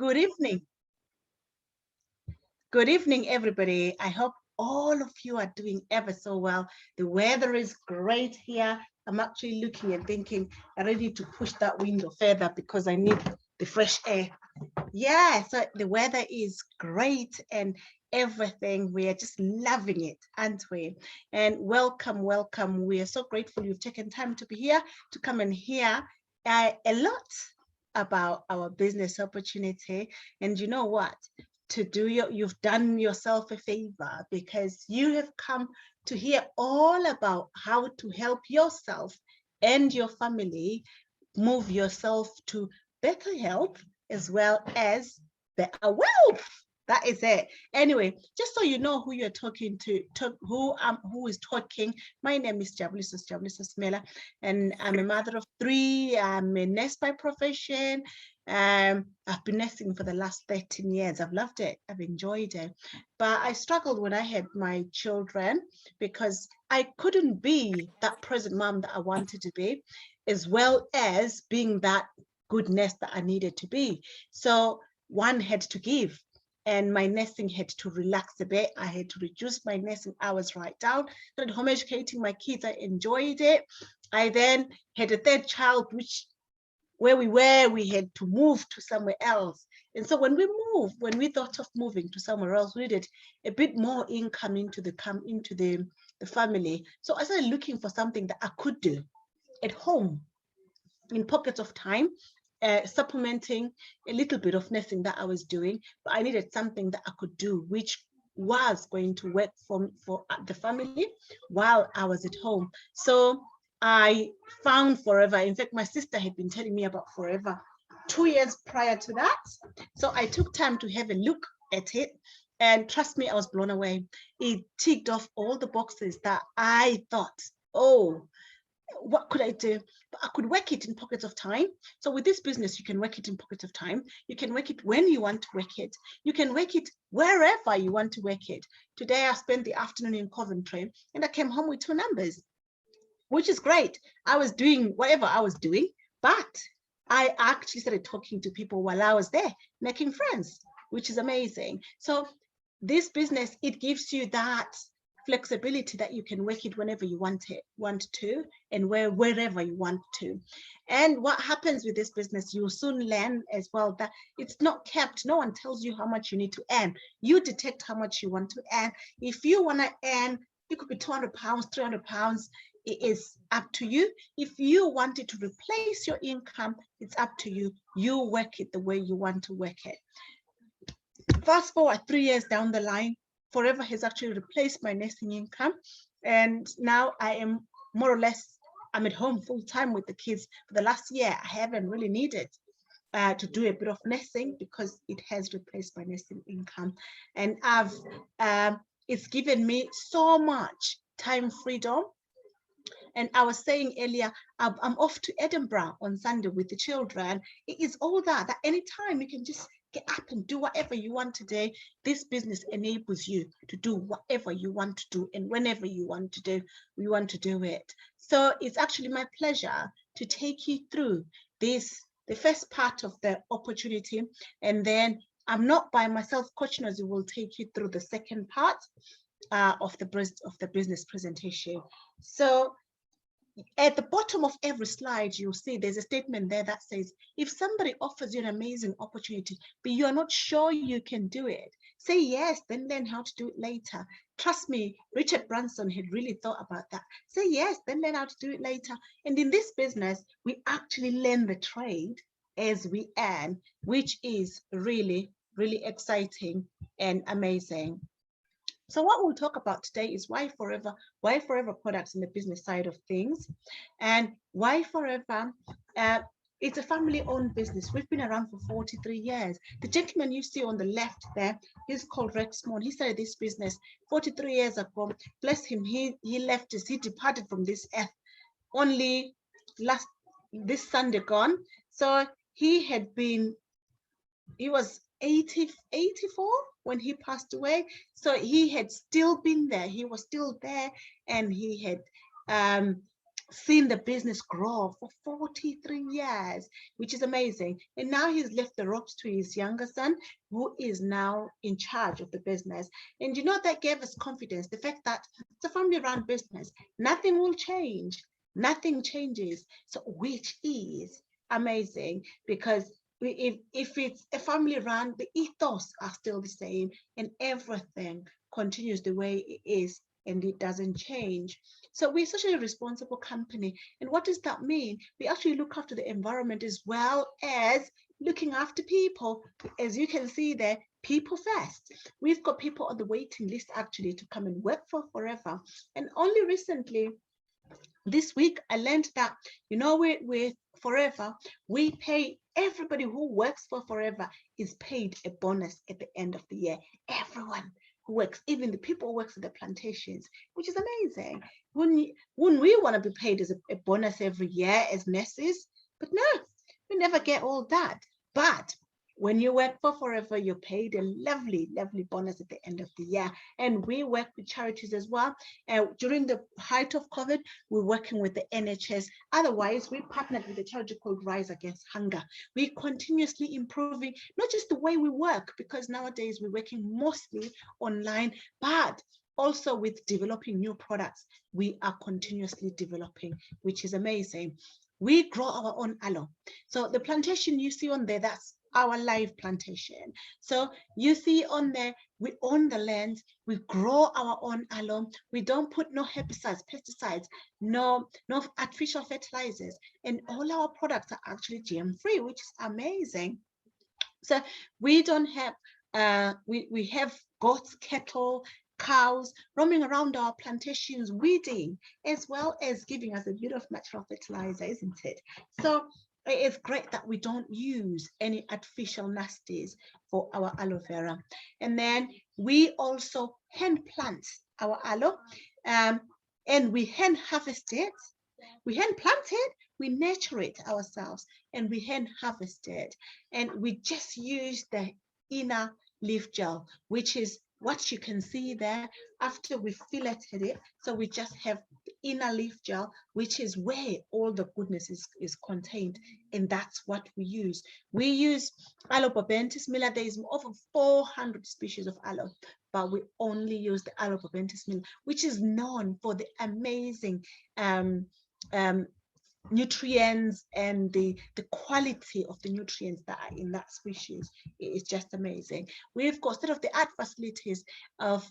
Good evening. Good evening, everybody. I hope all of you are doing ever so well. The weather is great here. I'm actually looking and thinking, I really need to push that window further because I need the fresh air. Yeah, so the weather is great and everything. We are just loving it, aren't we? And welcome, welcome. We are so grateful you've taken time to be here to come and hear a lot about our business opportunity. And you know what? You've done yourself a favor because you have come to hear all about how to help yourself and your family move yourself to better health as well as better wealth. That is it. Anyway, just so you know who you're talking to, who is talking. My name is Sja Nozie, and I'm a mother of three. I'm a nurse by profession. I've been nursing for the last 13 years. I've loved it. I've enjoyed it. But I struggled when I had my children because I couldn't be that present mom that I wanted to be, as well as being that good nurse that I needed to be. So one had to give. And my nursing had to relax a bit. I had to reduce my nursing hours right down. Started home educating my kids. I enjoyed it. I then had a third child, which where we had to move to somewhere else. And so when we thought of moving to somewhere else, we needed a bit more income into the family. So I started looking for something that I could do at home in pockets of time, supplementing a little bit of nursing that I was doing, but I needed something that I could do, which was going to work for the family while I was at home. So I found Forever. In fact, my sister had been telling me about Forever 2 years prior to that. So I took time to have a look at it. And trust me, I was blown away. It ticked off all the boxes that I thought, oh, what could I do? But I could work it in pockets of time. So with this business, you can work it in pockets of time. You can work it when you want to work it. You can work it wherever you want to work it. Today, I spent the afternoon in Coventry and I came home with 2 numbers, which is great. I was doing whatever I was doing, but I actually started talking to people while I was there, making friends, which is amazing. So this business, it gives you that flexibility that you can work it whenever you want to, and wherever you want to. And what happens with this business, you'll soon learn as well that it's not kept. No one tells you how much you need to earn. You detect how much you want to earn. If you want to earn, it could be 200 pounds, 300 pounds. It is up to you. If you want it to replace your income, it's up to you. You work it the way you want to work it. Fast forward 3 years down the line, Forever has actually replaced my nursing income. And now I am more or less, I'm at home full time with the kids. For the last year, I haven't really needed to do a bit of nursing because it has replaced my nursing income. And it's given me so much time freedom. And I was saying earlier, I'm off to Edinburgh on Sunday with the children. It is all that anytime you can just get up and do whatever you want today. This business enables you to do whatever you want to do and whenever you want to do it. So it's actually my pleasure to take you through the first part of the opportunity, and then I'm not by myself. Coach Nozie will take you through the second part of the business presentation. So at the bottom of every slide, you'll see there's a statement there that says, if somebody offers you an amazing opportunity, but you are not sure you can do it, say yes, then learn how to do it later. Trust me, Richard Branson had really thought about that. Say yes, then learn how to do it later. And in this business, we actually learn the trade as we earn, which is really, really exciting and amazing. So what we'll talk about today is why Forever products in the business side of things, and why Forever. It's a family-owned business. We've been around for 43 years. The gentleman you see on the left there, he's called Rex Moon. He started this business 43 years ago. Bless him, he left us, he departed from this earth only this Sunday gone. So he was 84 when he passed away. So he had still been there. He was still there, and he had seen the business grow for 43 years, which is amazing. And now he's left the ropes to his younger son, who is now in charge of the business. And you know, that gave us confidence, the fact that it's a family-run business. Nothing will change. Nothing changes. So, which is amazing, because if it's a family run, the ethos are still the same and everything continues the way it is and it doesn't change. So we're such a responsible company. And what does that mean? We actually look after the environment as well as looking after people. As you can see there, people first. We've got people on the waiting list actually to come and work for Forever. And only recently, this week, I learned that, you know, with Forever, we pay everybody who works for Forever is paid a bonus at the end of the year. Everyone who works, even the people who works at the plantations, which is amazing. Wouldn't we want to be paid as a bonus every year as nurses? But no, we never get all that. But when you work for Forever, you're paid a lovely, lovely bonus at the end of the year. And we work with charities as well. During the height of COVID, we're working with the NHS. Otherwise, we partnered with a charity called Rise Against Hunger. We're continuously improving, not just the way we work, because nowadays we're working mostly online, but also with developing new products. We are continuously developing, which is amazing. We grow our own aloe. So the plantation you see on there, that's our live plantation. So you see on there, we own the land, we grow our own aloe, we don't put no herbicides, pesticides, no artificial fertilizers, and all our products are actually GM free, which is amazing. So we don't have we have goats, cattle, cows roaming around our plantations weeding, as well as giving us a bit of natural fertilizer, isn't it? So it's great that we don't use any artificial nasties for our aloe vera. And then we also hand plant our aloe, and we hand harvest it. We hand plant it, we nurture it ourselves, and we hand harvest it. And we just use the inner leaf gel, which is what you can see there after we filleted it. So we just have the inner leaf gel, which is where all the goodness is contained. And that's what we use. We use Aloe bobentis miller. There is over 400 species of aloe, but we only use the Aloe bobentis miller, which is known for the amazing nutrients and the quality of the nutrients that are in that species. It is just amazing. We've got state-of-the-art facilities of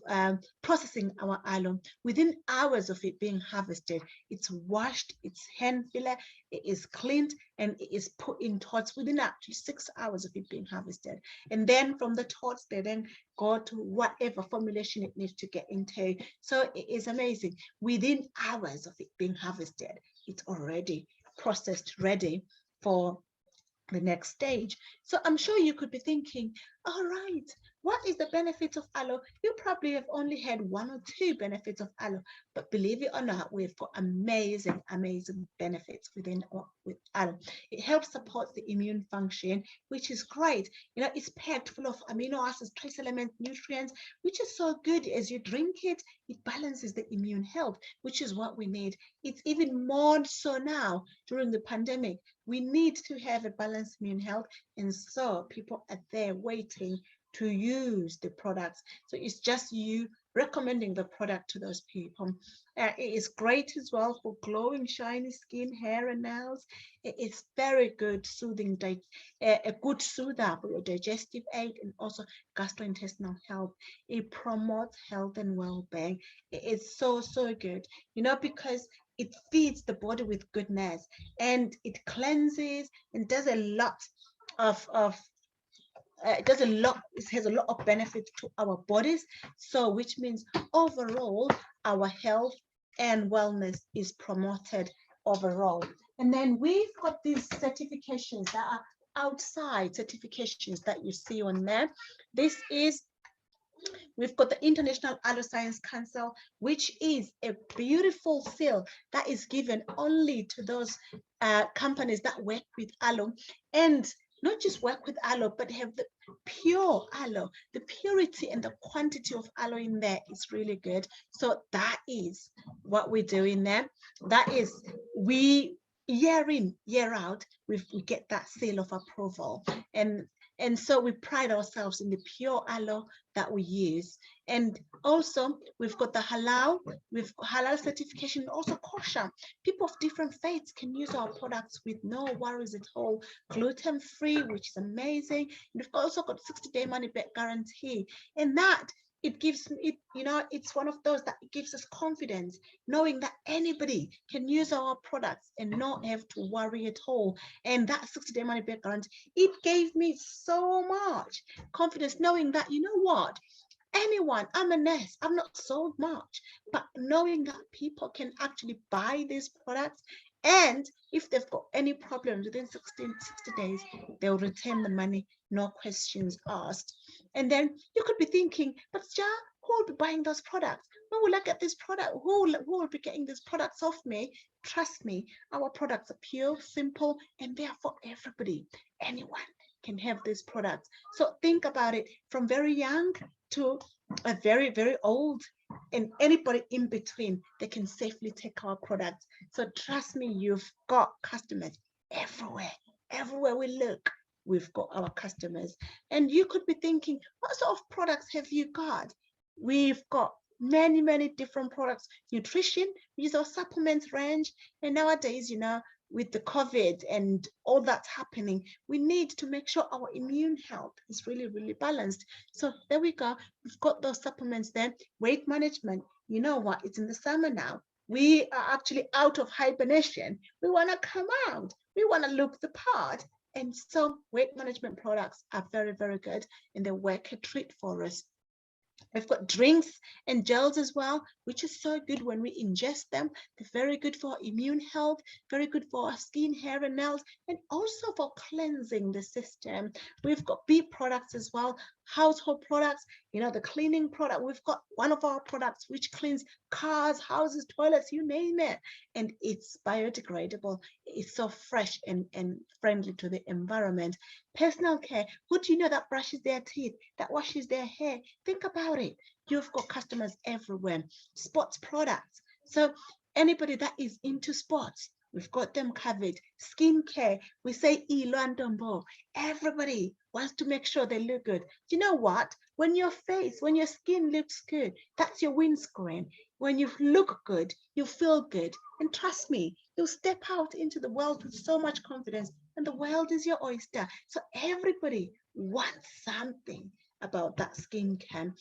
processing our aloe. Within hours of it being harvested, it's washed, it's hand filler, it is cleaned, and it is put in torts within actually 6 hours of it being harvested. And then from the torts, they then go to whatever formulation it needs to get into. So it is amazing. Within hours of it being harvested, it's already processed, ready for the next stage. So I'm sure you could be thinking, all right, what is the benefit of aloe? You probably have only had 1 or 2 benefits of aloe, but believe it or not, we've got amazing, amazing benefits with aloe. It helps support the immune function, which is great. You know, it's packed full of amino acids, trace elements, nutrients, which is so good. As you drink it, it balances the immune health, which is what we need. It's even more so now during the pandemic. We need to have a balanced immune health, and so people are there waiting to use the products. So it's just you recommending the product to those people. It is great as well for glowing, shiny skin, hair, and nails. It is very good, soothing, a good soother for your digestive aid and also gastrointestinal health. It promotes health and well-being. It is so, so good, you know, because it feeds the body with goodness, and it cleanses and does a lot of it has a lot of benefits to our bodies. So which means overall our health and wellness is promoted overall. And then we've got these certifications that are outside certifications that you see on there. We've got the International Aloe Science Council, which is a beautiful seal that is given only to those companies that work with aloe. And not just work with aloe, but have the pure aloe. The purity and the quantity of aloe in there is really good. So that is what we're doing there. That is, we year in, year out, we get that seal of approval. And so we pride ourselves in the pure aloe that we use. And also we've got the halal, we've got halal certification, also kosher. People of different faiths can use our products with no worries at all. Gluten free, which is amazing. And we've also got 60-day money back guarantee. And that, it gives it, you know, it's one of those that gives us confidence, knowing that anybody can use our products and not have to worry at all. And that 60-day money back guarantee, it gave me so much confidence, knowing that, you know what, anyone, I'm a nurse, I've not sold much, but knowing that people can actually buy these products, and if they've got any problems within 60 days, they'll return the money, no questions asked. And then you could be thinking, but Sja, who will be buying those products? Where will I get this product? Who will be getting these products off me? Trust me, our products are pure, simple, and they are for everybody. Anyone can have these products. So think about it, from very young to a very, very old, and anybody in between, they can safely take our products. So trust me, you've got customers everywhere. Everywhere we look, we've got our customers. And you could be thinking, what sort of products have you got? We've got many, many different products. Nutrition, we use our supplements range. And nowadays, you know, with the COVID and all that's happening, we need to make sure our immune health is really, really balanced. So there we go. We've got those supplements there. Weight management, you know what? It's in the summer now. We are actually out of hibernation. We want to come out. We want to look the part. And so weight management products are very, very good, and they work a treat for us. We've got drinks and gels as well, which is so good when we ingest them. They're very good for immune health, very good for our skin, hair, and nails, and also for cleansing the system. We've got bee products as well, household products, you know, the cleaning product. We've got one of our products which cleans cars, houses, toilets, you name it. And it's biodegradable. It's so fresh and friendly to the environment. Personal care. Who do you know that brushes their teeth, that washes their hair? Think about it. You've got customers everywhere. Sports products. So anybody that is into sports, we've got them covered. Skincare. We say Iluandombo. Everybody wants to make sure they look good. Do you know what? When your face, when your skin looks good, that's your windscreen. When you look good, you feel good. And trust me, you'll step out into the world with so much confidence, and the world is your oyster. So everybody wants something about that skincare.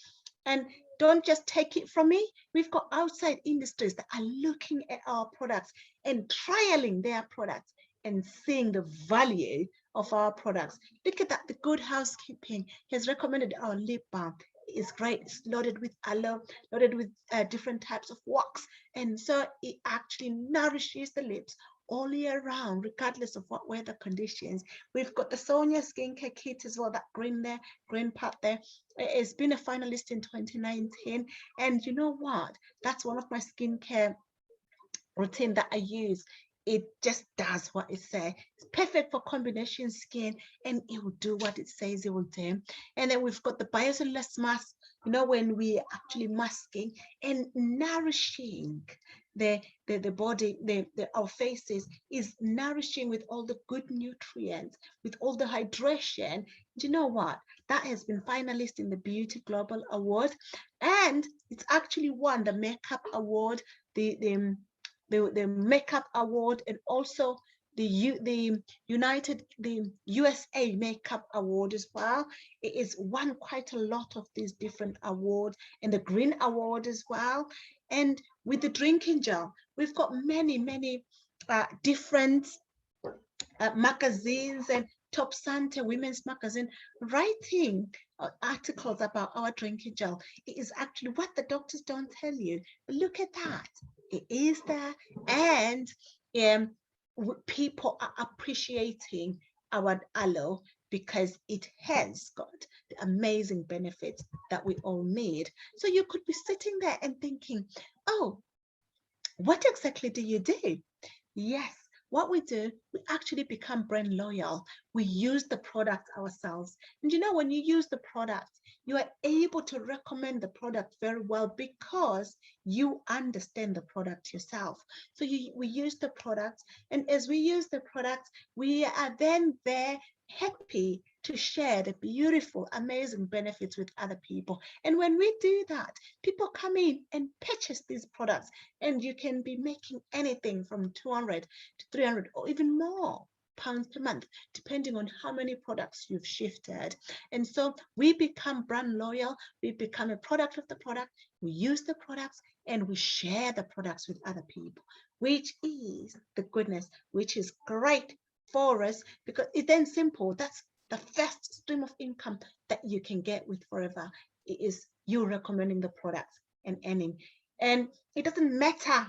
And don't just take it from me. We've got outside industries that are looking at our products and trialing their products and seeing the value of our products. Look at that. The Good Housekeeping has recommended our lip balm. It's great. It's loaded with aloe, loaded with different types of wax. And so it actually nourishes the lips all year round, regardless of what weather conditions. We've got the Sonia skincare kit as well, that green there, green part there. It's been a finalist in 2019. And you know what? That's one of my skincare routine that I use. It just does what it says. It's perfect for combination skin, and it will do what it says it will do. And then we've got the biocellulose mask, you know, when we actually masking and nourishing the body, our faces is nourishing with all the good nutrients, with all the hydration. Do you know what? That has been finalist in the Beauty Global Award, and it's actually won the Makeup Award, the Makeup Award, and also the USA Makeup Award as well. It is won quite a lot of these different awards, and the Green Award as well. And with the drinking gel, we've got many different magazines, and Top Santa Women's Magazine writing articles about our drinking gel. It is actually what the doctors don't tell you. But look at that. It is there, and people are appreciating our aloe because it has got the amazing benefits that we all need. So you could be sitting there and thinking, oh, what exactly do you do? Yes, what we do, we actually become brand loyal. We use the product ourselves. And when you use the product, you are able to recommend the product very well because you understand the product yourself. So we use the product, and as we use the product, we are then there happy to share the beautiful, amazing benefits with other people. And when we do that, people come in and purchase these products, and you can be making anything from 200 to 300 or even more pounds per month, depending on how many products you've shifted. And so we become brand loyal, we become a product of the product, we use the products, and we share the products with other people, which is the goodness, which is great for us because it's then simple. That's the first stream of income that you can get with Forever. It is you recommending the products and earning. And it doesn't matter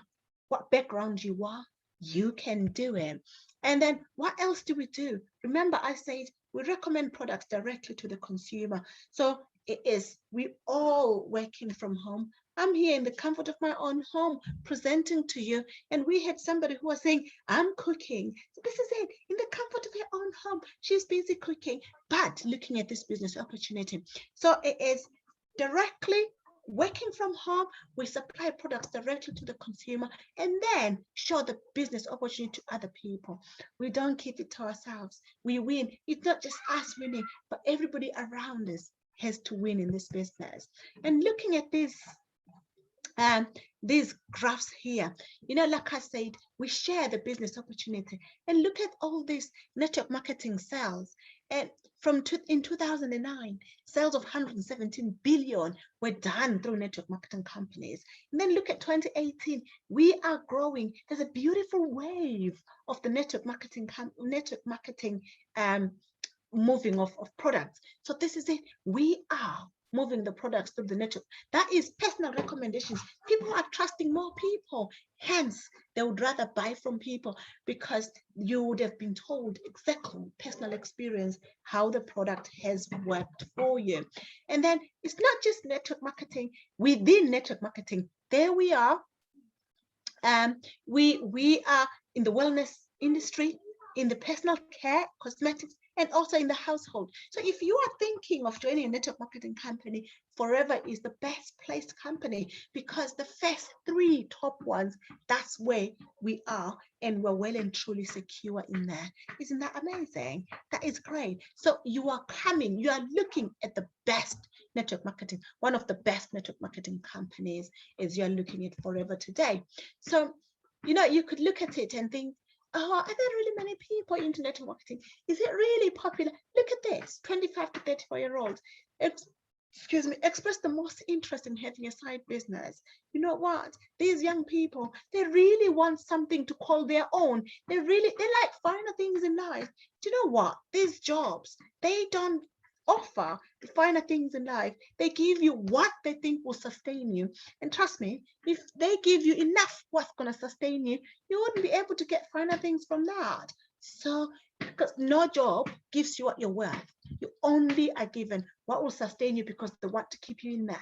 what background you are, you can do it. And then what else do we do? Remember, I said we recommend products directly to the consumer. So it is we all working from home. I'm here in the comfort of my own home presenting to you. And we had somebody who was saying, I'm cooking. So this is it, in the comfort of her own home. She's busy cooking, but looking at this business opportunity. So it is directly working from home. We supply products directly to the consumer and then show the business opportunity to other people. We don't keep it to ourselves. We win. It's not just us winning, but everybody around us has to win in this business. And looking at this, these graphs here, like I said, we share the business opportunity, and look at all these network marketing sales. And in 2009, sales of 117 billion were done through network marketing companies. And then look at 2018, we are growing. There's a beautiful wave of the network marketing moving of products. So this is it. We are moving the products through the network. That is personal recommendations. People are trusting more people. Hence, they would rather buy from people because you would have been told exactly personal experience how the product has worked for you. And then it's not just network marketing. Within network marketing, there we are. We are in the wellness industry, in the personal care, cosmetics, and also in the household. So if you are thinking of joining a network marketing company, Forever is the best placed company because the first three top ones, that's where we are, and we're well and truly secure in there. Isn't that amazing? That is great. So you are looking at the best network marketing, one of the best network marketing companies is you're looking at Forever today. So, you could look at it and think, oh, are there really many people into network marketing? Is it really popular? Look at this, 25 to 34-year-olds. Express the most interest in having a side business. You know what? These young people, they really want something to call their own. They like finer things in life. Do you know what? These jobs, they don't offer the finer things in life. They give you what they think will sustain you. And trust me, if they give you enough what's going to sustain you, you wouldn't be able to get finer things from that. So, because no job gives you what you're worth. You only are given what will sustain you because they want to keep you in there.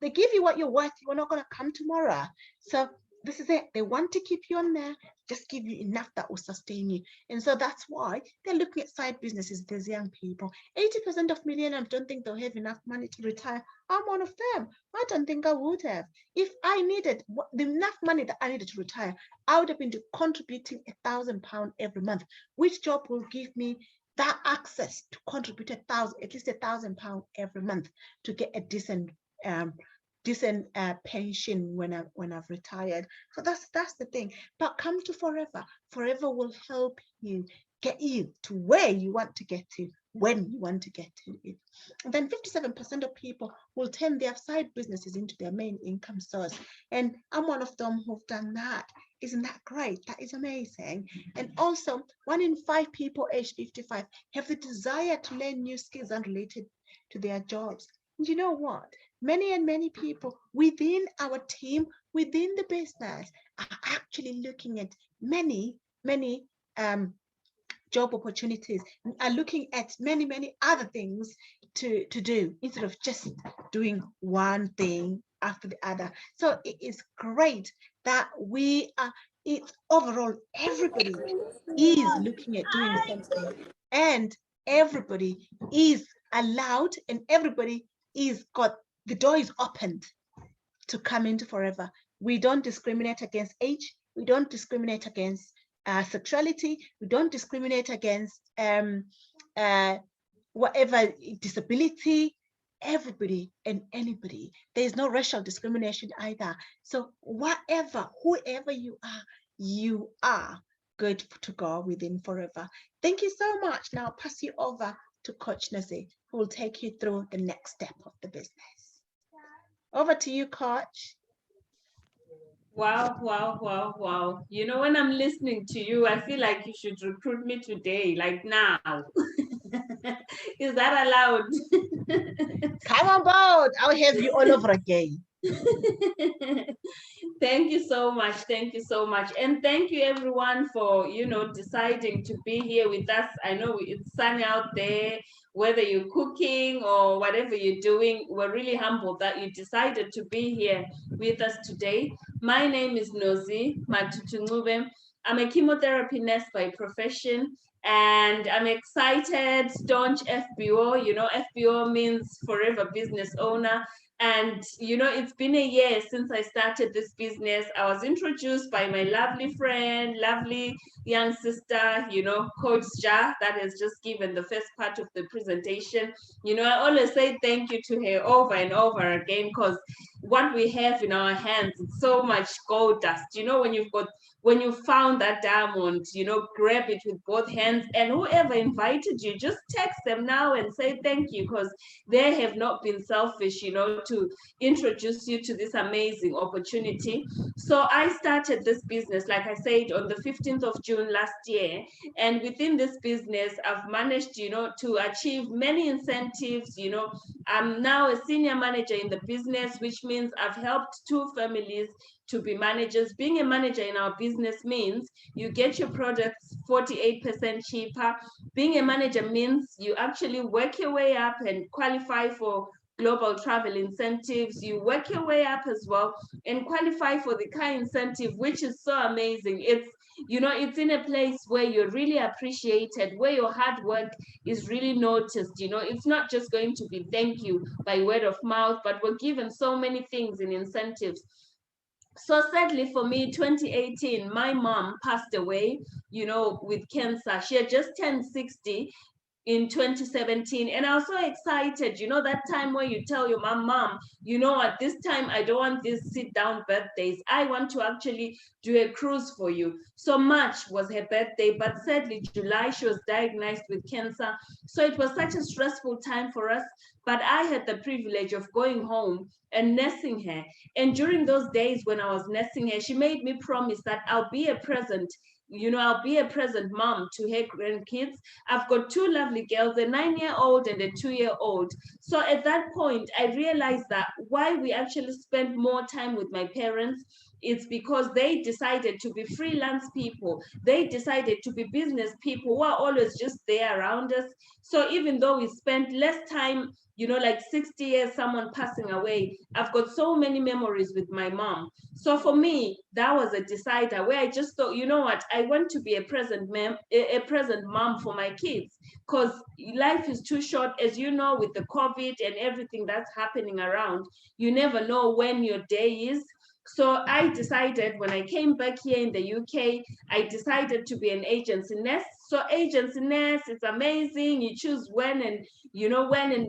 They give you what you're worth, you're not going to come tomorrow. So this is it. They want to keep you on there, just give you enough that will sustain you. And so that's why they're looking at side businesses, these young people. 80% of millennials don't think they'll have enough money to retire. I'm one of them. I don't think I would have. If I needed enough money that I needed to retire, I would have been contributing £1,000 every month. Which job will give me that access to contribute at least £1,000 every month to get a decent pension when I've retired? So that's the thing. But come to Forever. Forever will help you get you to where you want to get to when you want to get to it. And then 57% of people will turn their side businesses into their main income source. And I'm one of them who've done that. Isn't that great? That is amazing. And also, 1 in 5 people aged 55 have the desire to learn new skills unrelated to their jobs. And you know what? Many people within our team, within the business, are actually looking at many job opportunities, are looking at many other things to do instead of just doing one thing after the other. So it is great that we are it's overall, everybody is looking at doing something, and everybody is allowed, and everybody is got, the door is opened to come into Forever. We don't discriminate against age. We don't discriminate against sexuality. We don't discriminate against whatever disability. Everybody and anybody. There is no racial discrimination either. So whoever you are good to go within Forever. Thank you so much. Now I'll pass you over to Coach Nozie, who will take you through the next step of the business. Over to you, Coach. Wow, wow, wow, wow. You know, when I'm listening to you, I feel like you should recruit me today, like now. Is that allowed? Come on board. I'll have you all over again. Thank you so much. Thank you so much. And thank you everyone for, deciding to be here with us. I know it's sunny out there, whether you're cooking or whatever you're doing. We're really humbled that you decided to be here with us today. My name is Nozie Matutunube. I'm a chemotherapy nurse by profession, and I'm excited, staunch FBO. FBO means Forever Business Owner. And, it's been a year since I started this business. I was introduced by my lovely friend, lovely young sister, Coach Sja, that has just given the first part of the presentation. I always say thank you to her over and over again, because what we have in our hands, it's so much gold dust. When you found that diamond, grab it with both hands, and whoever invited you, just text them now and say thank you, because they have not been selfish, to introduce you to this amazing opportunity. So I started this business, like I said, on the 15th of June last year. And within this business, I've managed, to achieve many incentives. I'm now a senior manager in the business, which means I've helped 2 families to be managers. Being a manager in our business means you get your products 48% cheaper. Being a manager means you actually work your way up and qualify for global travel incentives. You work your way up as well and qualify for the car incentive, which is so amazing. It's in a place where you're really appreciated, where your hard work is really noticed. It's not just going to be thank you by word of mouth, but we're given so many things in incentives. So sadly for me, 2018, my mom passed away, with cancer. She had just turned 60 in 2017, and I was so excited. That time where you tell your mom, at this time I don't want these sit down birthdays, I want to actually do a cruise for you. So March was her birthday, but sadly July she was diagnosed with cancer. So it was such a stressful time for us, but I had the privilege of going home and nursing her. And during those days when I was nursing her, she made me promise that I'll be a present mom to her grandkids. I've got 2 lovely girls, a 9-year-old and a 2-year-old. So at that point, I realized that why we actually spend more time with my parents, it's because they decided to be freelance people. They decided to be business people who are always just there around us. So even though we spent less time, like 60 years, someone passing away, I've got so many memories with my mom. So for me, that was a decider where I just thought, you know what, I want to be a present mom for my kids, because life is too short, as you know, with the COVID and everything that's happening around. You never know when your day is. So I decided when I came back here in the UK, I decided to be an agency nurse. So agency nurse, it's amazing. You choose when and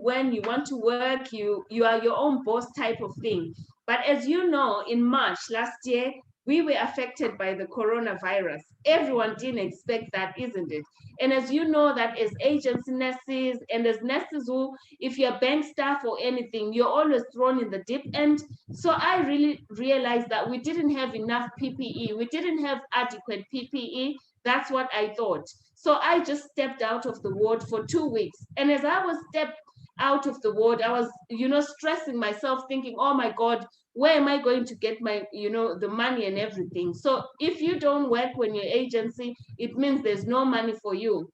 when you want to work. You are your own boss type of thing. But as you know, in March last year, we were affected by the coronavirus. Everyone didn't expect that, isn't it? And as you know, that as agency nurses and as nurses who, if you're bank staff or anything, you're always thrown in the deep end. So I really realized that we didn't have enough PPE. We didn't have adequate PPE. That's what I thought. So I just stepped out of the ward for 2 weeks. And as I was stepped out of the ward, I was, stressing myself, thinking, oh my God, where am I going to get my, the money and everything? So if you don't work when you're agency, it means there's no money for you.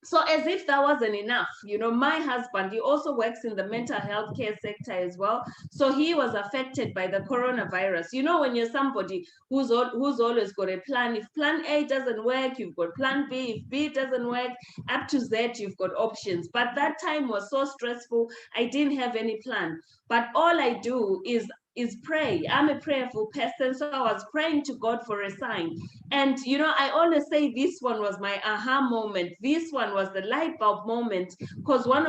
So as if that wasn't enough, you know, my husband, he also works in the mental health care sector as well. So he was affected by the coronavirus. You know, when you're somebody who's always got a plan, if plan A doesn't work, you've got plan B. If B doesn't work, up to Z, you've got options. But that time was so stressful. I didn't have any plan. But all I do is pray. I'm a prayerful person, so I was praying to God for a sign. And you know, I always say this one was my aha moment. This one was the light bulb moment, because one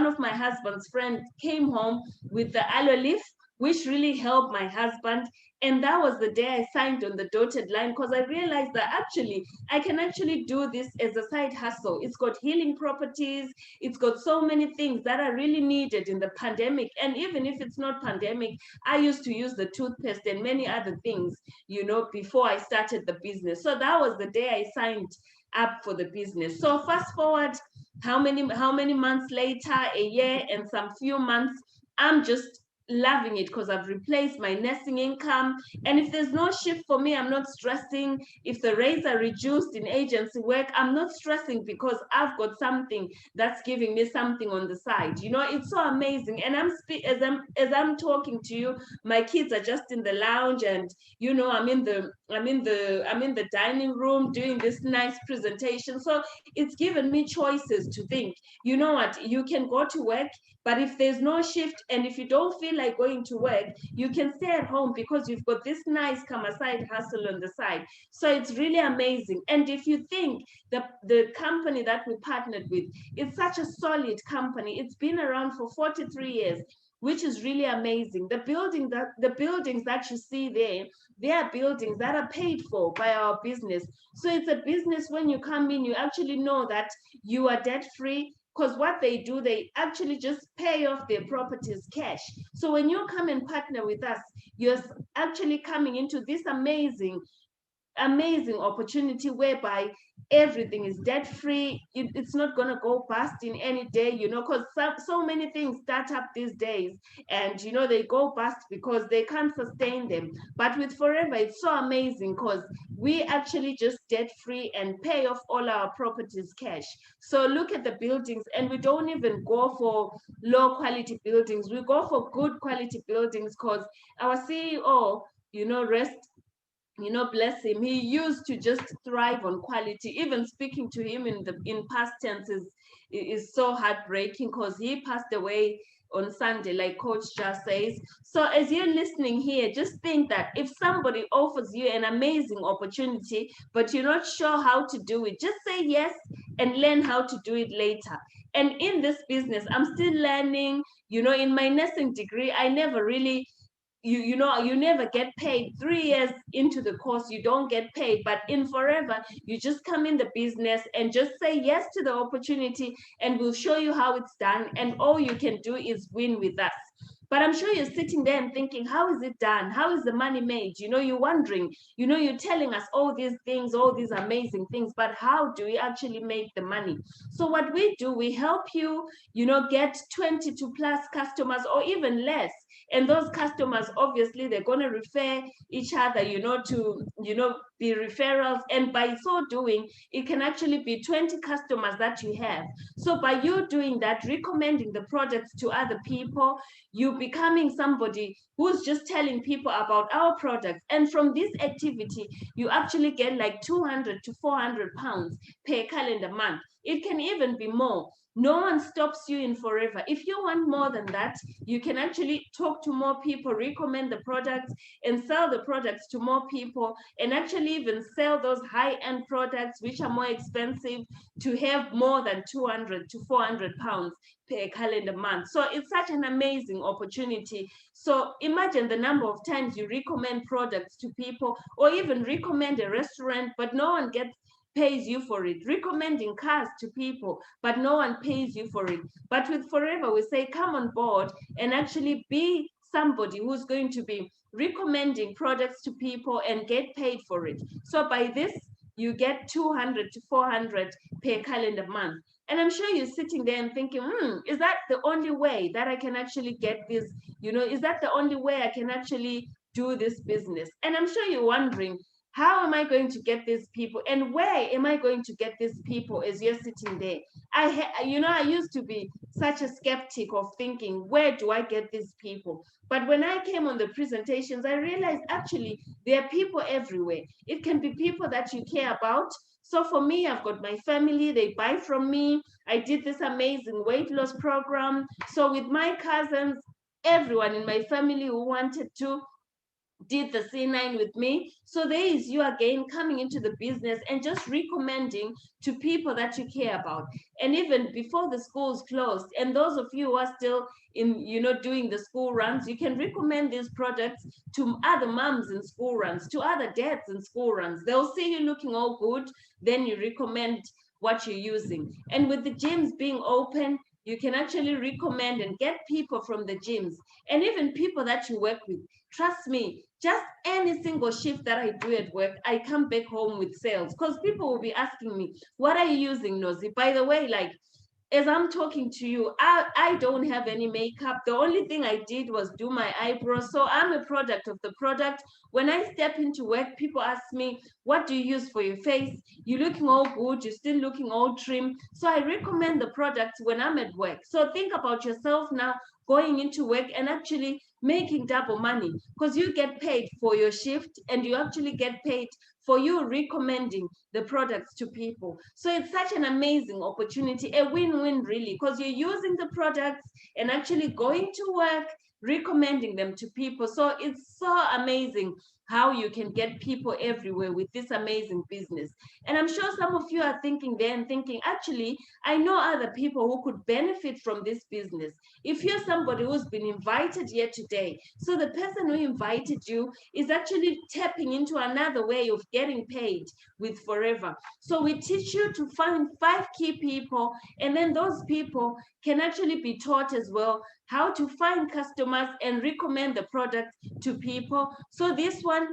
of my husband's friend came home with the aloe leaf, which really helped my husband. And that was the day I signed on the dotted line, because I realized that actually I can actually do this as a side hustle. It's got healing properties. It's got so many things that are really needed in the pandemic. And even if it's not pandemic, I used to use the toothpaste and many other things, you know, before I started the business. So that was the day I signed up for the business. So fast forward, how many months later, a year and some few months, I'm just loving it because I've replaced my nursing income. And if there's no shift for me, I'm not stressing. If the rates are reduced in agency work, I'm not stressing because I've got something that's giving me something on the side. You know, it's so amazing. And as I'm talking to you, my kids are just in the lounge, and you know, I'm in the dining room doing this nice presentation. So it's given me choices to think, you know what, you can go to work, but if there's no shift and if you don't feel like going to work, you can stay at home because you've got this nice side hustle on the side. So it's really amazing. And if you think the company that we partnered with, it's such a solid company. It's been around for 43 years, which is really amazing. The buildings that you see there, they are buildings that are paid for by our business. So it's a business. When you come in, you actually know that you are debt free, because what they do, they actually just pay off their properties cash. So when you come and partner with us, you're actually coming into this amazing opportunity whereby everything is debt free. It's not going to go bust in any day, you know, because so many things start up these days, and you know, they go bust because they can't sustain them. But with Forever, it's so amazing because we actually just debt free and pay off all our properties cash. So look at the buildings, and we don't even go for low quality buildings, we go for good quality buildings, because our CEO, you know, you know, bless him, he used to just thrive on quality. Even speaking to him in past tenses is so heartbreaking, because he passed away on Sunday, like Coach just says. So as you're listening here, just think that if somebody offers you an amazing opportunity, but you're not sure how to do it, just say yes and learn how to do it later. And in this business, I'm still learning. You know, in my nursing degree, I never really, you know, you never get paid. 3 years into the course, you don't get paid. But in Forever, you just come in the business and just say yes to the opportunity, and we'll show you how it's done, and all you can do is win with us. But I'm sure you're sitting there and thinking, how is it done? How is the money made? You know, you're wondering, you know, you're telling us all these things, all these amazing things, but how do we actually make the money? So what we do, we help you, you know, get 22 plus customers or even less. And those customers, obviously, they're going to refer each other, you know, to, you know, be referrals. And by so doing, it can actually be 20 customers that you have. So by you doing that, recommending the products to other people, you becoming somebody who's just telling people about our products. And from this activity, you actually get like 200 to 400 pounds per calendar month. It can even be more. No one stops you in Forever. If you want more than that, you can actually talk to more people, recommend the products, and sell the products to more people, and actually even sell those high-end products which are more expensive, to have more than 200 to 400 pounds per calendar month. So it's such an amazing opportunity. So imagine the number of times you recommend products to people, or even recommend a restaurant, but no one pays you for it. Recommending cars to people, but no one pays you for it. But with Forever, we say, come on board and actually be somebody who's going to be recommending products to people and get paid for it. So by this, you get 200 to 400 per calendar month. And I'm sure you're sitting there and thinking, is that the only way that I can actually get this? You know, is that the only way I can actually do this business? And I'm sure you're wondering, how am I going to get these people, and where am I going to get these people as you're sitting there? I used to be such a skeptic of thinking, where do I get these people? But when I came on the presentations, I realized actually there are people everywhere. It can be people that you care about. So for me, I've got my family, they buy from me. I did this amazing weight loss program. So with my cousins, everyone in my family who wanted to did the C9 with me. So there is you again coming into the business and just recommending to people that you care about. And even before the schools closed, and those of you who are still in, doing the school runs, you can recommend these products to other moms in school runs, to other dads in school runs. They'll see you looking all good, then you recommend what you're using. And with the gyms being open, you can actually recommend and get people from the gyms and even people that you work with. Trust me, just any single shift that I do at work, I come back home with sales because people will be asking me, what are you using, Nozie? By the way, like, as I'm talking to you, I don't have any makeup. The only thing I did was do my eyebrows. So I'm a product of the product. When I step into work, people ask me, what do you use for your face? You're looking all good. You're still looking all trim. So I recommend the products when I'm at work. So think about yourself now going into work and actually making double money because you get paid for your shift and you actually get paid for you recommending the products to people. So it's such an amazing opportunity, a win-win really, because you're using the products and actually going to work, recommending them to people. So it's so amazing how you can get people everywhere with this amazing business. And I'm sure some of you are thinking there and thinking, actually, I know other people who could benefit from this business. If you're somebody who's been invited here today, so the person who invited you is actually tapping into another way of getting paid with Forever. So we teach you to find 5 key people, and then those people can actually be taught as well how to find customers and recommend the product to people. So this one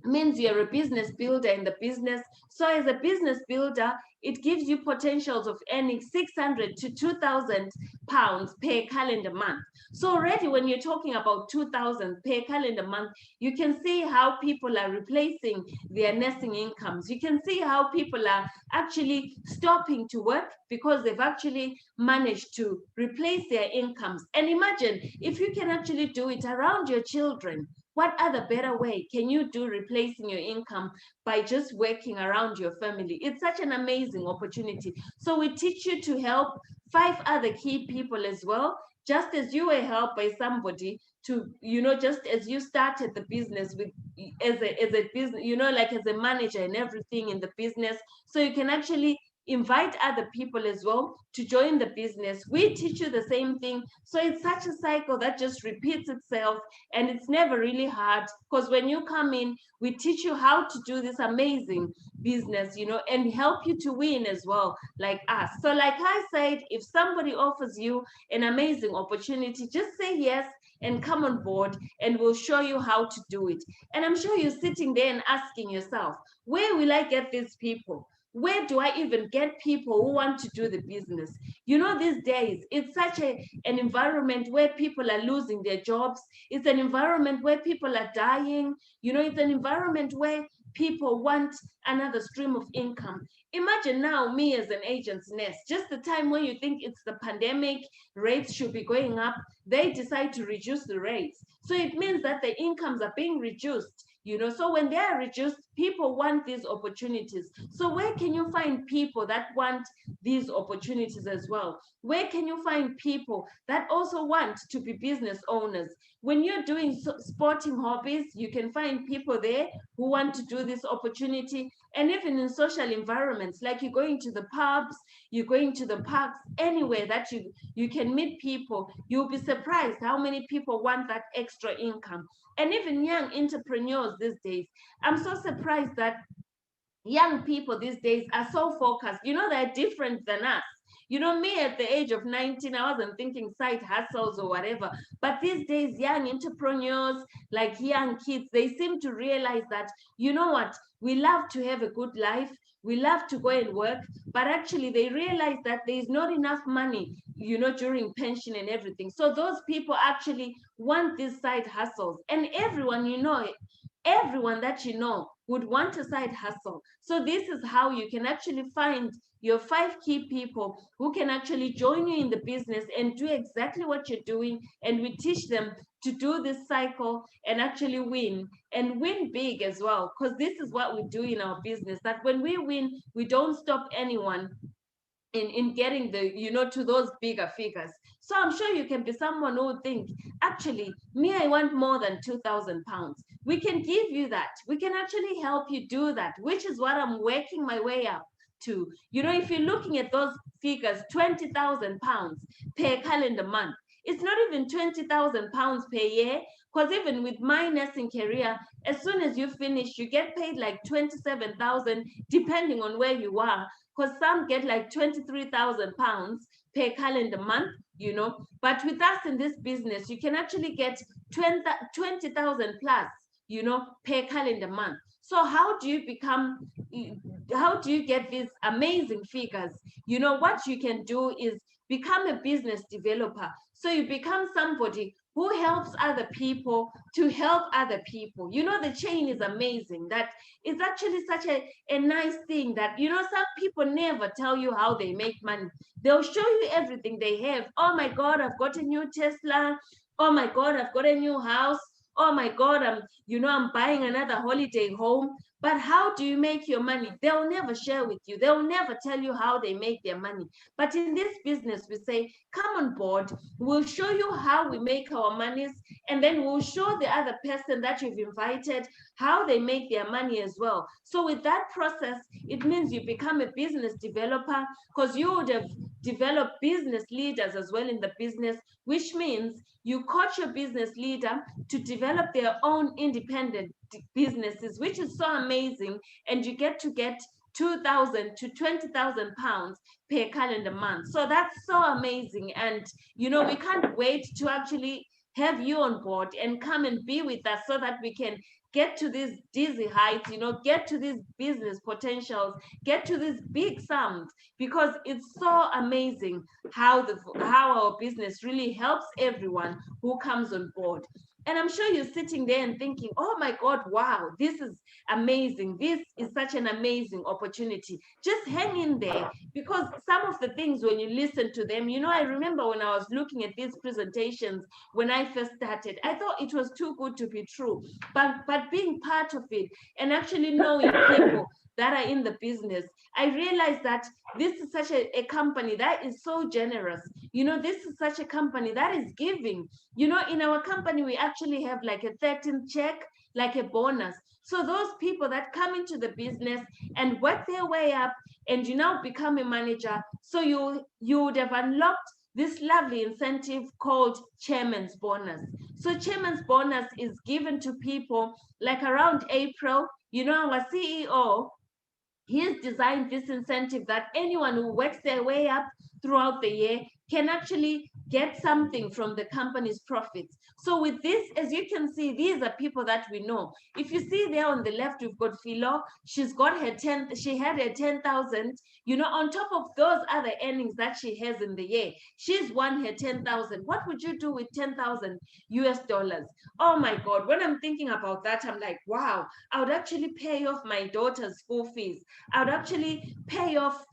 means you're a business builder in the business. So as a business builder, it gives you potentials of earning 600 to 2,000 pounds per calendar month. So already when you're talking about 2,000 per calendar month, you can see how people are replacing their nursing incomes. You can see how people are actually stopping to work because they've actually managed to replace their incomes. And imagine if you can actually do it around your children. What other better way can you do replacing your income by just working around your family? It's such an amazing opportunity. So we teach you to help 5 other key people as well, just as you were helped by somebody to, just as you started the business with as a business, like as a manager and everything in the business. So you can actually invite other people as well to join the business. We teach you the same thing. So it's such a cycle that just repeats itself, and it's never really hard because when you come in, we teach you how to do this amazing business, and help you to win as well, like us. So like I said, if somebody offers you an amazing opportunity, just say yes and come on board, and we'll show you how to do it. And I'm sure you're sitting there and asking yourself, where will I get these people? Where do I even get people who want to do the business? These days, it's such an environment where people are losing their jobs. It's an environment where people are dying. It's an environment where people want another stream of income. Imagine now me as an agent's nurse, just the time when you think it's the pandemic, rates should be going up, they decide to reduce the rates. So it means that the incomes are being reduced. So when they are reduced, people want these opportunities. So where can you find people that want these opportunities as well? Where can you find people that also want to be business owners? When you're doing sporting hobbies, you can find people there who want to do this opportunity. And even in social environments, like you're going to the pubs, you're going to the parks, anywhere that you can meet people, you'll be surprised how many people want that extra income. And even young entrepreneurs these days, I'm so surprised that young people these days are so focused. They're different than us. Me at the age of 19, I wasn't thinking side hustles or whatever. But these days, young entrepreneurs, like young kids, they seem to realize that, what? We love to have a good life. We love to go and work. But actually, they realize that there is not enough money, during pension and everything. So those people actually want these side hustles. And everyone that would want a side hustle. So this is how you can actually find your 5 key people who can actually join you in the business and do exactly what you're doing. And we teach them to do this cycle and actually win, and win big as well. Because this is what we do in our business, that when we win, we don't stop anyone in getting the, to those bigger figures. So I'm sure you can be someone who would think, actually, me, I want more than 2,000 pounds. We can give you that. We can actually help you do that, which is what I'm working my way up to. If you're looking at those figures, 20,000 pounds per calendar month, it's not even 20,000 pounds per year. Because even with my nursing career, as soon as you finish, you get paid like 27,000, depending on where you are, because some get like 23,000 pounds per calendar month. But with us in this business, you can actually get 20,000 plus, per calendar month. So how do you get these amazing figures? What you can do is become a business developer. So you become somebody who helps other people to help other people. The chain is amazing. That is actually such a nice thing that, some people never tell you how they make money. They'll show you everything they have. Oh my God, I've got a new Tesla. Oh my God, I've got a new house. Oh my God, I'm buying another holiday home. But how do you make your money? They'll never share with you. They'll never tell you how they make their money. But in this business, we say, come on board. We'll show you how we make our monies. And then we'll show the other person that you've invited how they make their money as well. So with that process, it means you become a business developer, because you would have developed business leaders as well in the business, which means you coach your business leader to develop their own independent businesses, which is so amazing. And you get 2,000 to 20,000 pounds per calendar month. So that's so amazing. And, we can't wait to actually have you on board and come and be with us so that we can get to these dizzy heights, get to these business potentials, get to these big sums, because it's so amazing how our business really helps everyone who comes on board. And I'm sure you're sitting there and thinking, oh my God, wow, this is amazing. This is such an amazing opportunity. Just hang in there, because some of the things, when you listen to them, I remember when I was looking at these presentations when I first started, I thought it was too good to be true. But being part of it and actually knowing people that are in the business, I realized that this is such a company that is so generous. This is such a company that is giving. In our company, we actually have like a 13th check, like a bonus. So those people that come into the business and work their way up, and you now become a manager, so you would have unlocked this lovely incentive called chairman's bonus. So chairman's bonus is given to people like around April. Our CEO, he's designed this incentive that anyone who works their way up throughout the year can actually get something from the company's profits. So with this, as you can see, these are people that we know. If you see there on the left, we've got Philo. She had her 10,000, on top of those other earnings that she has in the year. She's won her 10,000. What would you do with 10,000 US dollars? Oh my God, when I'm thinking about that, I'm like, wow, I would actually pay off my daughter's school fees. I would actually pay off,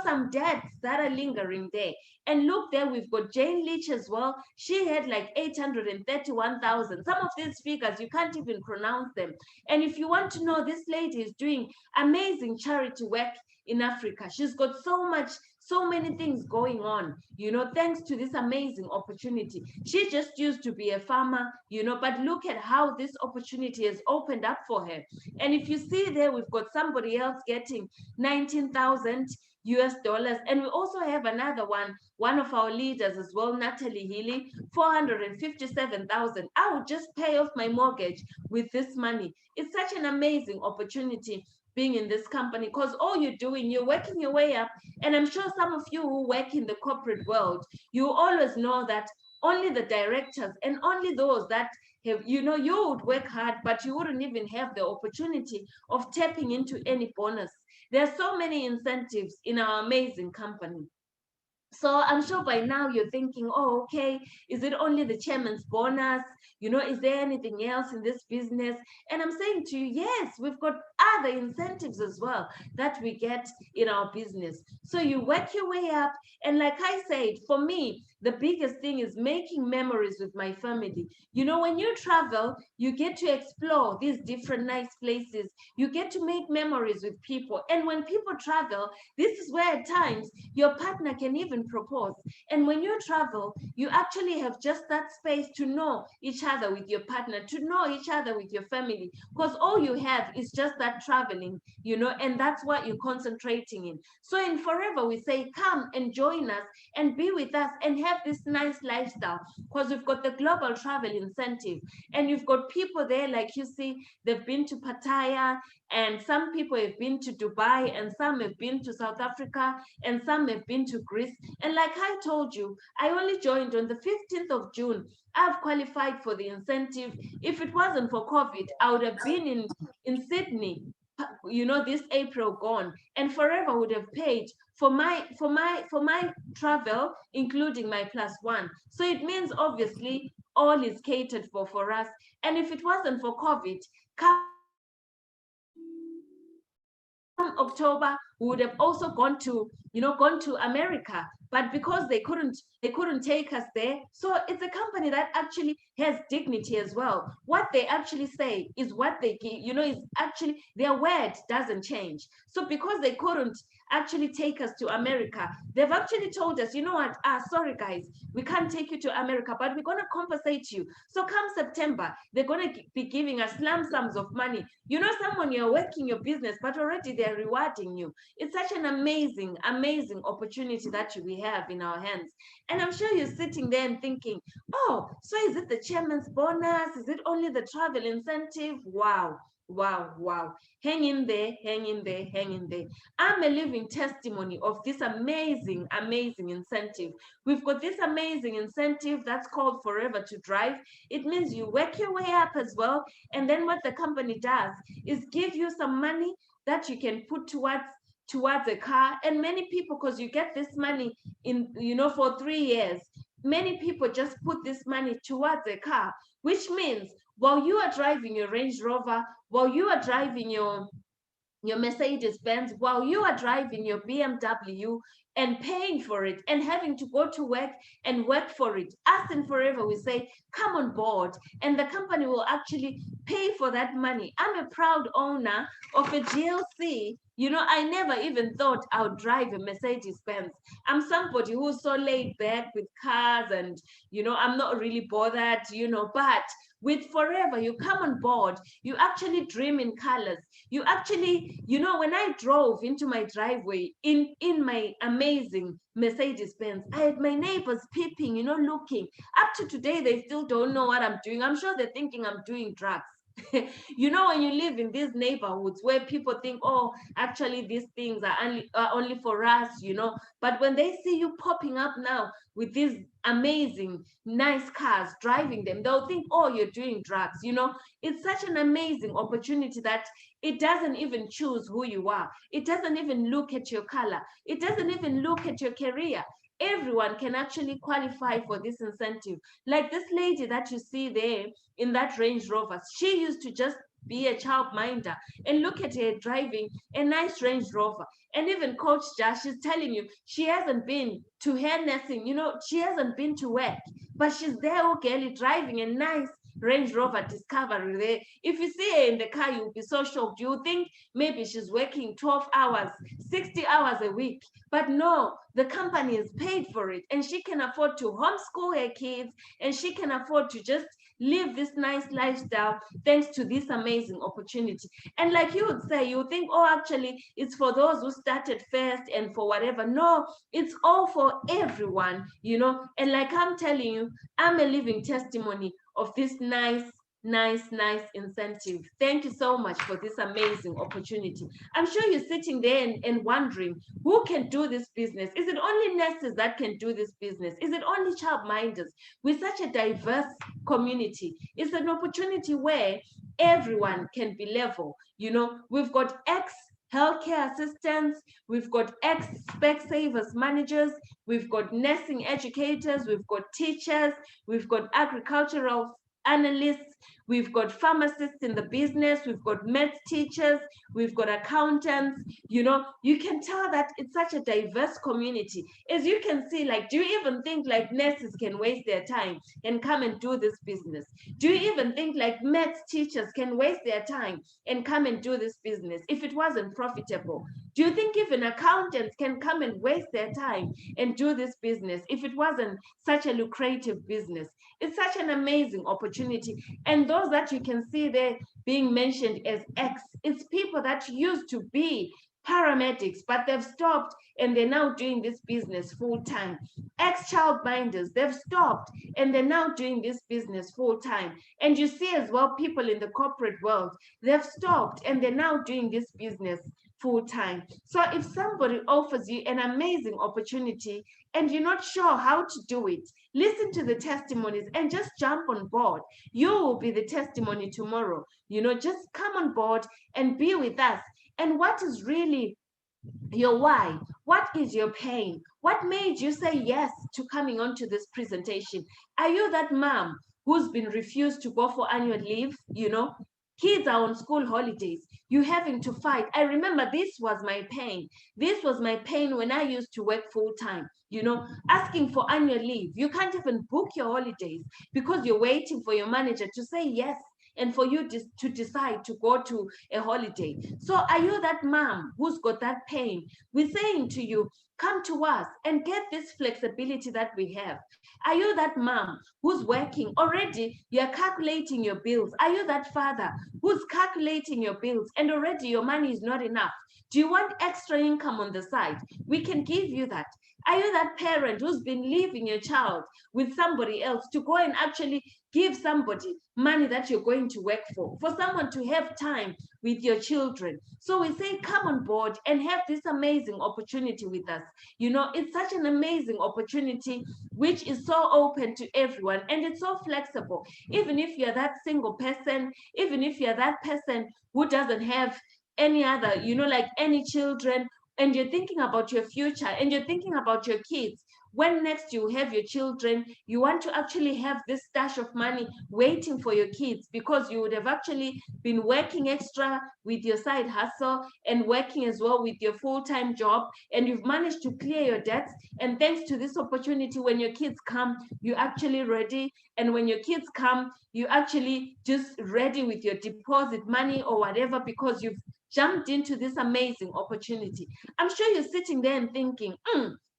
some debts that are lingering there. And look there, we've got Jane Leach as well. She had like 831,000. Some of these figures, you can't even pronounce them. And if you want to know, this lady is doing amazing charity work in Africa. She's got so many things going on, thanks to this amazing opportunity. She just used to be a farmer, but look at how this opportunity has opened up for her. And if you see there, we've got somebody else getting 19,000 US dollars. And we also have another one of our leaders as well, Natalie Healy, 457,000. I would just pay off my mortgage with this money. It's such an amazing opportunity being in this company, because all you're doing, you're working your way up. And I'm sure some of you who work in the corporate world, you always know that only the directors and only those that have, you would work hard, but you wouldn't even have the opportunity of tapping into any bonus. There are so many incentives in our amazing company. So I'm sure by now you're thinking, oh, okay, is it only the chairman's bonus? You know, is there anything else in this business? And I'm saying to you, yes, we've got other incentives as well that we get in our business. So you work your way up. And like I said, for me, the biggest thing is making memories with my family. You know, when you travel, you get to explore these different nice places. You get to make memories with people. And when people travel, this is where at times your partner can even propose. And when you travel, you actually have just that space to know each other with your partner, to know each other with your family, because all you have is just that traveling, you know, and that's what you're concentrating in. So in Forever, we say, come and join us and be with us and have this nice lifestyle, because we've got the global travel incentive, and you've got people there, like you see, they've been to Pattaya, and some people have been to Dubai, and some have been to South Africa, and some have been to Greece. And like I told you, I only joined on the 15th of June. I've qualified for the incentive. If it wasn't for COVID, I would have been in Sydney, you know, this April gone, and Forever would have paid for my travel, including my plus one. So it means obviously all is catered for us. And if it wasn't for COVID, come October, we would have also gone to, you know, gone to America. But because they couldn't take us there. So it's a company that actually has dignity as well. What they actually say is what they give, you know, is actually their word doesn't change. So because they couldn't actually take us to America, they've actually told us, you know what, sorry guys, we can't take you to America, but we're going to compensate you. So come September, they're going to be giving us lump sums of money. You know, someone, you're working your business, but already they're rewarding you. It's such an amazing, amazing opportunity that we have in our hands. And I'm sure you're sitting there and thinking, oh, so is it the chairman's bonus? Is it only the travel incentive? Wow. Wow, wow. Hang in there, hang in there, hang in there. I'm a living testimony of this amazing, amazing incentive. We've got this amazing incentive that's called Forever to Drive. It means you work your way up as well. And then what the company does is give you some money that you can put towards a car. And many people, because you get this money in, you know, for 3 years, many people just put this money towards a car, which means while you are driving your Range Rover, while you are driving your Mercedes Benz, while you are driving your BMW and paying for it and having to go to work and work for it. Us in Forever, we say, come on board, and the company will actually pay for that money. I'm a proud owner of a GLC. You know, I never even thought I would drive a Mercedes Benz. I'm somebody who's so laid back with cars, and, you know, I'm not really bothered, you know, but with Forever, you come on board, you actually dream in colors. You actually, you know, when I drove into my driveway in my amazing Mercedes Benz, I had my neighbors peeping, you know, looking. Up to today, they still don't know what I'm doing. I'm sure they're thinking I'm doing drugs. You know, when you live in these neighborhoods where people think, oh, actually these things are only for us, you know, but when they see you popping up now with these amazing nice cars, driving them, they'll think, oh, you're doing drugs. You know, it's such an amazing opportunity that it doesn't even choose who you are. It doesn't even look at your color. It doesn't even look at your career. Everyone can actually qualify for this incentive. Like this lady that you see there in that Range Rover, she used to just be a childminder, and look at her driving a nice Range Rover. And even Coach Josh is telling you she hasn't been to hairdressing, you know, she hasn't been to work, but she's there, okay, driving a nice Range Rover Discovery there. If you see her in the car, you'll be so shocked. You think maybe she's working 12 hours, 60 hours a week. But no, the company is paid for it, and she can afford to homeschool her kids, and she can afford to just live this nice lifestyle thanks to this amazing opportunity. And like you would say, you think, oh, actually, it's for those who started first and for whatever. No, it's all for everyone, you know. And like I'm telling you, I'm a living testimony of this nice incentive. Thank you so much for this amazing opportunity. I'm sure you're sitting there and wondering, who can do this business? Is it only nurses that can do this business? Is it only childminders? With such a diverse community, it's an opportunity where everyone can be level. You know, we've got healthcare assistants, we've got Specsavers managers, we've got nursing educators, we've got teachers, we've got agricultural analysts, we've got pharmacists in the business, we've got maths teachers, we've got accountants. You know, you can tell that it's such a diverse community. As you can see, like, do you even think like nurses can waste their time and come and do this business? Do you even think like maths teachers can waste their time and come and do this business if it wasn't profitable? Do you think even accountants can come and waste their time and do this business if it wasn't such a lucrative business? It's such an amazing opportunity. And those that you can see there being mentioned as X, it's people that used to be paramedics, but they've stopped and they're now doing this business full time. Ex-child minders, they've stopped and they're now doing this business full time. And you see as well, people in the corporate world, they've stopped and they're now doing this business full time. So if somebody offers you an amazing opportunity and you're not sure how to do it, listen to the testimonies and just jump on board. You will be the testimony tomorrow. You know, just come on board and be with us. And what is really your why? What is your pain? What made you say yes to coming onto this presentation? Are you that mom who's been refused to go for annual leave? You know, kids are on school holidays. You having to fight. I remember this was my pain. This was my pain when I used to work full time. You know, asking for annual leave. You can't even book your holidays because you're waiting for your manager to say yes and for you to decide to go to a holiday. So are you that mom who's got that pain? We're saying to you, come to us and get this flexibility that we have. Are you that mom who's working already? You're calculating your bills. Are you that father who's calculating your bills and already your money is not enough? Do you want extra income on the side? We can give you that. Are you that parent who's been leaving your child with somebody else to go and actually give somebody money that you're going to work for someone to have time with your children? So we say, come on board and have this amazing opportunity with us. You know, it's such an amazing opportunity, which is so open to everyone and it's so flexible. Even if you're that single person, even if you're that person who doesn't have any other, you know, like any children, and you're thinking about your future and you're thinking about your kids, when next you have your children, you want to actually have this stash of money waiting for your kids because you would have actually been working extra with your side hustle and working as well with your full-time job, and you've managed to clear your debts, and thanks to this opportunity, when your kids come, you're actually ready, and when your kids come, you actually just ready with your deposit money or whatever because you've jumped into this amazing opportunity. I'm sure you're sitting there and thinking,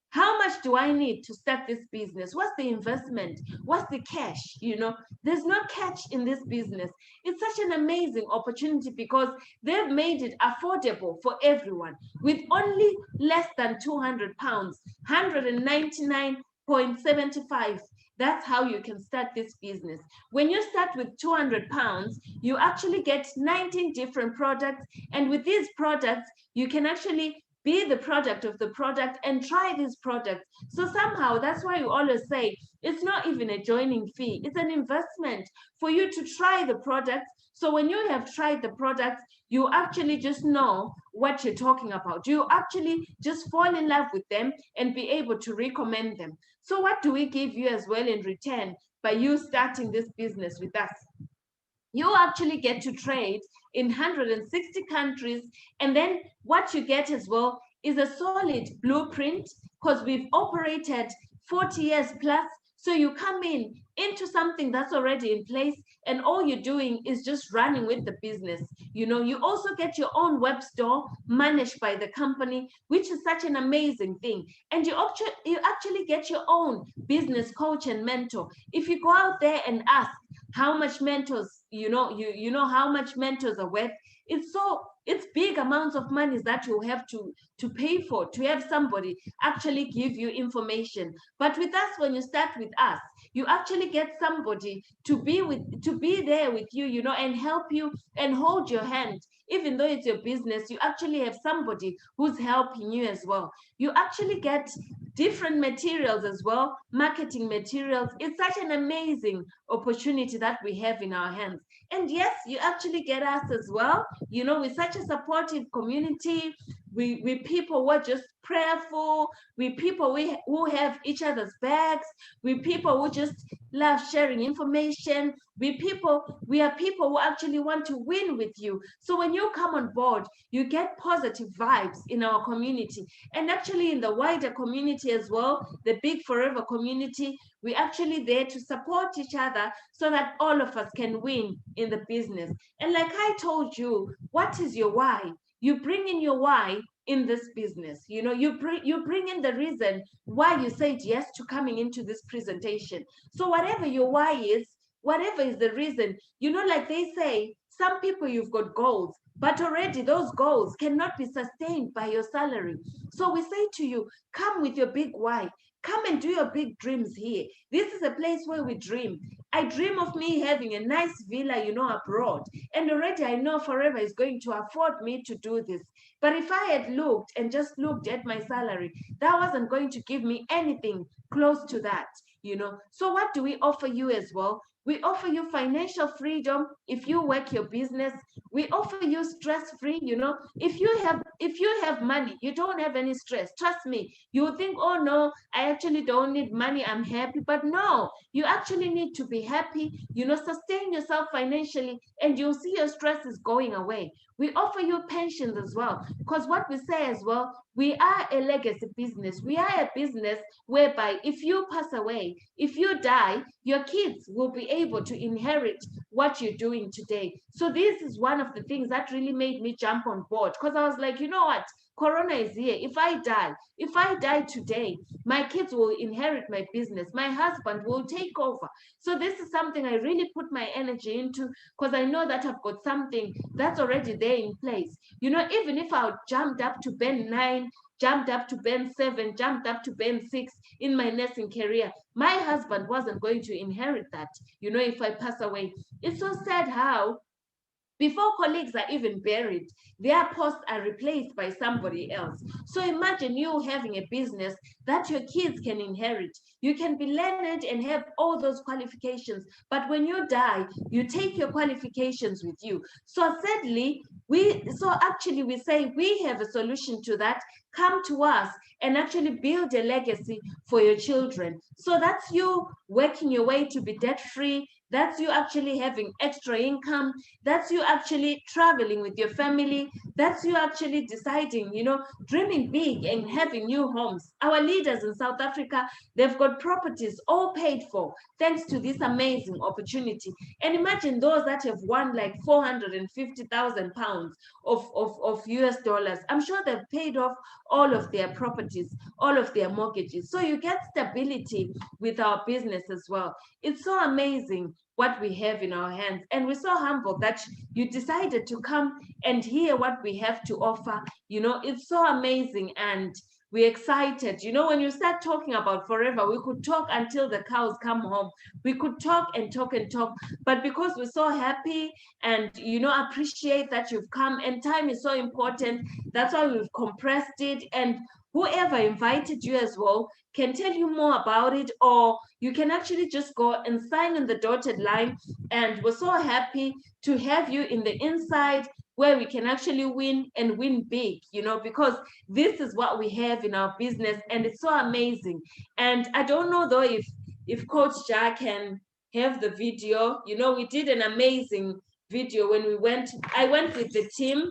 how much do I need to start this business? What's the investment? What's the cash? You know, there's no catch in this business. It's such an amazing opportunity because they've made it affordable for everyone with only less than 200 pounds, 199.75. That's how you can start this business. When you start with 200 pounds, you actually get 19 different products. And with these products, you can actually be the product of the product and try these products. So somehow that's why you always say it's not even a joining fee, it's an investment for you to try the product. So when you have tried the products, you actually just know what you're talking about. You actually just fall in love with them and be able to recommend them. So what do we give you as well in return by you starting this business with us? You actually get to trade in 160 countries. And then what you get as well is a solid blueprint because we've operated 40 years plus. So you come in into something that's already in place, and all you're doing is just running with the business. You know, you also get your own web store managed by the company, which is such an amazing thing. And you actually get your own business coach and mentor. If you go out there and ask how much mentors, you know how much mentors are worth, it's big amounts of money that you have to pay for to have somebody actually give you information. But with us, when you start with us, you actually get somebody to be there with you, you know, and help you and hold your hand. Even though it's your business, you actually have somebody who's helping you as well. You actually get different materials as well, marketing materials. It's such an amazing opportunity that we have in our hands. And yes, you actually get us as well. You know, we're such a supportive community. We people who are just prayerful. We people who have each other's backs. We people who just love sharing information. We are people who actually want to win with you. So when you come on board, you get positive vibes in our community, and actually in the wider community as well, the Big Forever community. We're actually there to support each other so that all of us can win in the business. And like I told you, what is your why? You bring in your why in this business. You know, you bring in the reason why you said yes to coming into this presentation. So whatever your why is, whatever is the reason, you know, like they say, some people, you've got goals, but already those goals cannot be sustained by your salary. So we say to you, come with your big why. Come and do your big dreams here. This is a place where we dream. I dream of me having a nice villa, you know, abroad. And already I know Forever is going to afford me to do this. But if I had looked and just looked at my salary, that wasn't going to give me anything close to that, you know. So what do we offer you as well? We offer you financial freedom if you work your business. We offer you stress-free, you know. If you have money, you don't have any stress. Trust me, you think, oh no, I actually don't need money, I'm happy. But no, you actually need to be happy, you know, sustain yourself financially, and you'll see your stress is going away. We offer you pensions as well, because what we say as well, we are a legacy business. We are a business whereby if you pass away, if you die, your kids will be able to inherit what you're doing today. So this is one of the things that really made me jump on board, because I was like, you know what? Corona is here. If I die today, my kids will inherit my business. My husband will take over. So this is something I really put my energy into, because I know that I've got something that's already there in place. You know, even if I jumped up to band 9, jumped up to band 7, jumped up to band 6 in my nursing career, my husband wasn't going to inherit that, you know, if I pass away. It's so sad how before colleagues are even buried, their posts are replaced by somebody else. So imagine you having a business that your kids can inherit. You can be learned and have all those qualifications, but when you die, you take your qualifications with you. So sadly, actually we say we have a solution to that. Come to us and actually build a legacy for your children. So that's you working your way to be debt free. That's you actually having extra income. That's you actually traveling with your family. That's you actually deciding, you know, dreaming big and having new homes. Our leaders in South Africa, they've got properties all paid for thanks to this amazing opportunity. And imagine those that have won like 450,000 pounds of US dollars. I'm sure they've paid off all of their properties, all of their mortgages. So you get stability with our business as well. It's so amazing what we have in our hands. And we're so humbled that you decided to come and hear what we have to offer. You know, it's so amazing, and we're excited. You know, when you start talking about Forever, we could talk until the cows come home. We could talk and talk and talk, but because we're so happy and, you know, appreciate that you've come, and time is so important, that's why we've compressed it. And whoever invited you as well can tell you more about it, or you can actually just go and sign on the dotted line. And we're so happy to have you in the inside, where we can actually win and win big, you know, because this is what we have in our business, and it's so amazing. And I don't know though if Coach Sja can have the video. You know, we did an amazing video when I went with the team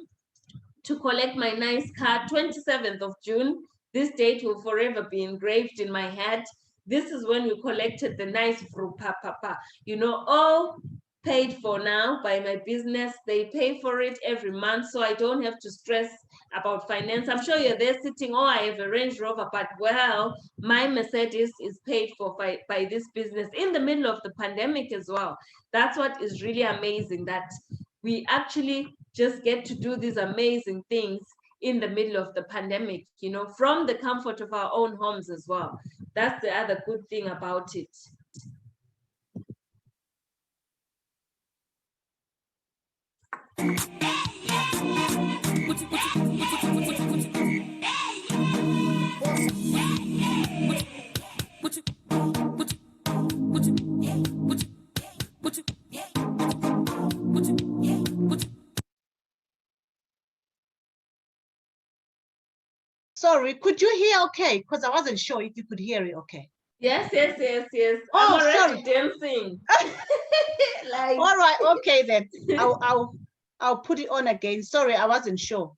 to collect my nice car. 27th of June. This date will forever be engraved in my head. This is when we collected the nice papa. You know, all paid for now by my business. They pay for it every month, so I don't have to stress about finance. I'm sure you're there sitting, oh, I have a Range Rover, but well, my Mercedes is paid for by this business in the middle of the pandemic as well. That's what is really amazing, that we actually just get to do these amazing things in the middle of the pandemic, you know, from the comfort of our own homes as well. That's the other good thing about it. Sorry, could you hear okay? Because I wasn't sure if you could hear it okay. Yes. Oh, I'm already sorry. dancing. Like, all right, okay then. I'll put it on again. Sorry, I wasn't sure.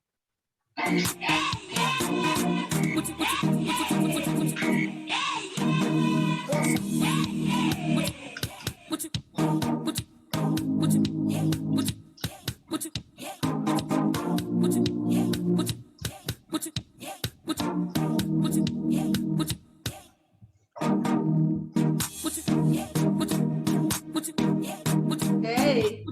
hey.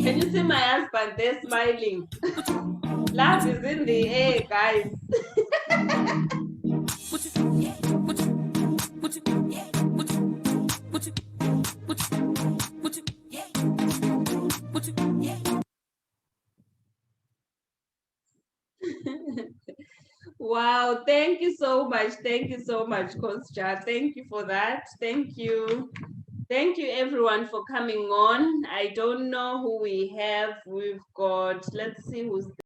Can you see my husband there smiling? Love is in the air, guys. Wow, thank you so much. Thank you so much, Coach Sja. Thank you for that. Thank you. Thank you everyone for coming on. I don't know who we have. We've got, let's see who's